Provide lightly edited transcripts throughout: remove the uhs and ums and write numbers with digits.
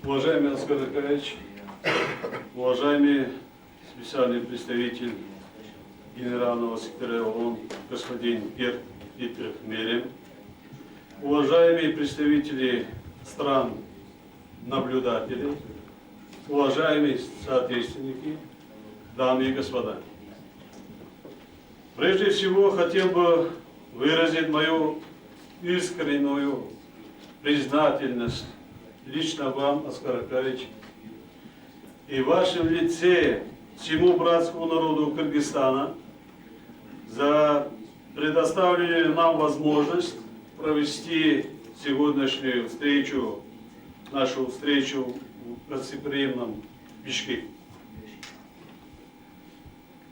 Уважаемый Оскар Акаевич, уважаемый специальный представитель Генерального секретаря ООН господин Питер Мелем, уважаемые представители стран-наблюдателей, уважаемые соотечественники, дамы и господа. Прежде всего хотел бы выразить мою искреннюю признательность лично вам, Оскар Акаевич, и в вашем лице всему братскому народу Кыргызстана за предоставленную нам возможность провести сегодняшнюю встречу, нашу встречу в гостеприимном Бишкеке.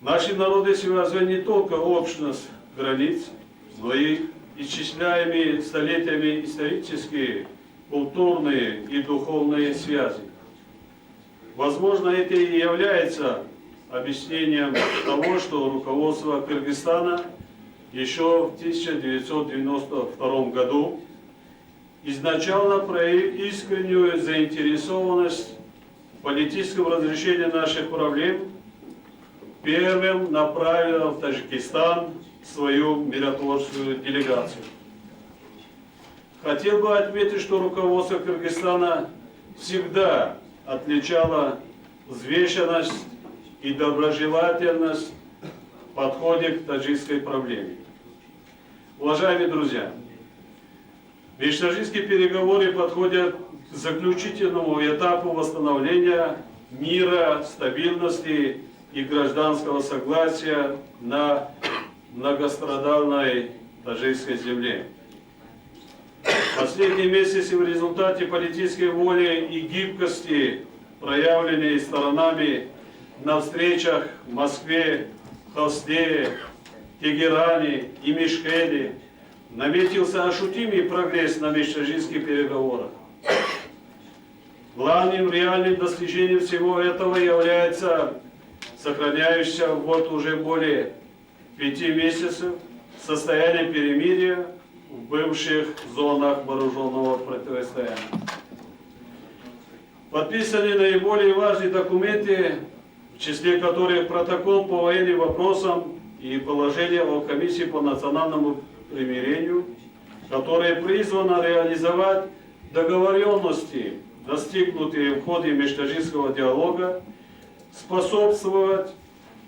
Наши народы связывают не только общность границ, но и исчисляемые столетиями исторические, культурные и духовные связи. Возможно, это и является объяснением того, что руководство Кыргызстана еще в 1992 году изначально проявило искреннюю заинтересованность в политическом разрешении наших проблем, первым направило в Таджикистан свою миротворческую делегацию. Хотел бы отметить, что руководство Кыргызстана всегда отличало взвешенность и доброжелательность в подходе к таджикской проблеме. Уважаемые друзья, межтаджикские переговоры подходят к заключительному этапу восстановления мира, стабильности и гражданского согласия на многострадальной таджикской земле. В последние месяцы в результате политической воли и гибкости, проявленной сторонами на встречах в Москве, Холсте, Тегеране и Мешхеде, наметился ощутимый прогресс на межтаджикских переговорах. Главным реальным достижением всего этого является сохраняющееся вот уже более 5 месяцев состояние перемирия в бывших зонах вооруженного противостояния. Подписаны наиболее важные документы, в числе которых протокол по военным вопросам и положение о комиссии по национальному примирению, которое призвано реализовать договоренности, достигнутые в ходе межтаджикского диалога, способствовать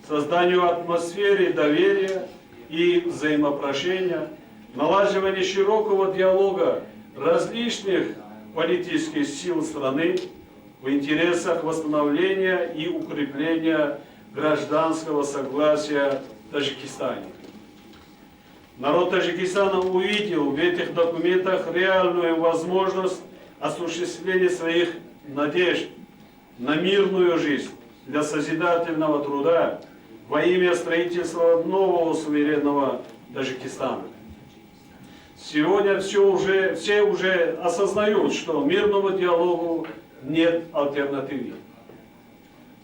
созданию атмосферы доверия и взаимопрошения, налаживанию широкого диалога различных политических сил страны в интересах восстановления и укрепления гражданского согласия в Таджикистане. Народ Таджикистана увидел в этих документах реальную возможность осуществления своих надежд на мирную жизнь для созидательного труда во имя строительства нового суверенного Таджикистана. Сегодня все уже осознают, что мирному диалогу нет альтернативы.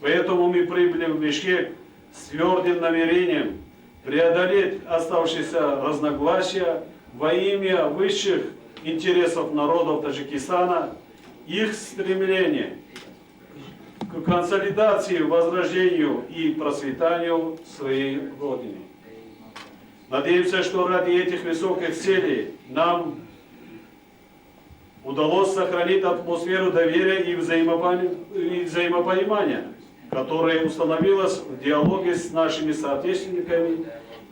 Поэтому мы прибыли в Бишкек с твердым намерением преодолеть оставшиеся разногласия во имя высших интересов народов Таджикистана, их стремления к консолидации, возрождению и процветанию своей Родины. Надеемся, что ради этих высоких целей нам удалось сохранить атмосферу доверия и взаимопонимания, которая установилась в диалоге с нашими соотечественниками,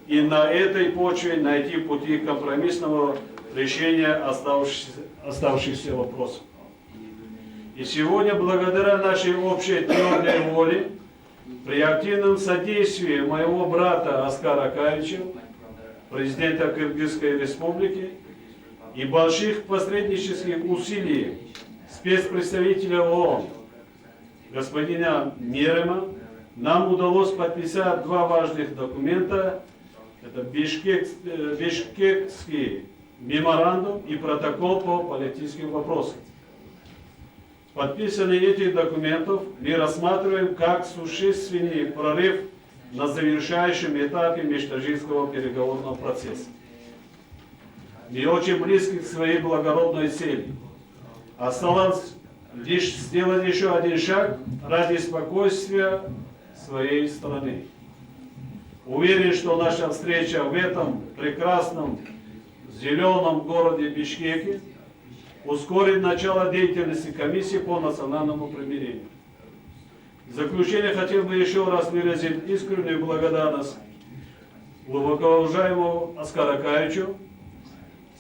и на этой почве найти пути компромиссного решения оставшихся вопросов. И сегодня, благодаря нашей общей твердой воле, при активном содействии моего брата Оскара Акаевича, президента Кыргызской республики, и больших посреднических усилий спецпредставителя ООН господина Мерема, нам удалось подписать 2 важных документа. Это Бишкекский меморандум и протокол по политическим вопросам. Подписание этих документов мы рассматриваем как существенный прорыв на завершающем этапе межтаджикского переговорного процесса. не очень близки к своей благородной цели. Осталось лишь сделать еще один шаг ради спокойствия своей страны. Уверен, что наша встреча в этом прекрасном зеленом городе Бишкеке ускорит начало деятельности комиссии по национальному примирению. В заключение хотел бы еще раз выразить искреннюю благодарность глубоко уважаемому Оскару Акаевичу,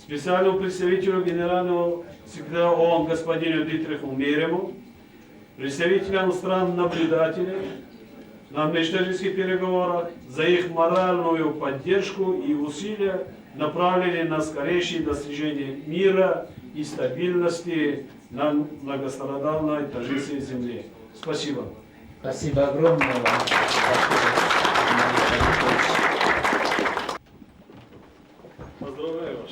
специальному представителю Генерального секретаря ООН господину Дитриху Мерему, представителям стран-наблюдателей на международных переговорах за их моральную поддержку и усилия, направленные на скорейшее достижение мира и стабильности на многострадальной таджикской земле. Спасибо. Спасибо огромное вам. Поздравляю вас.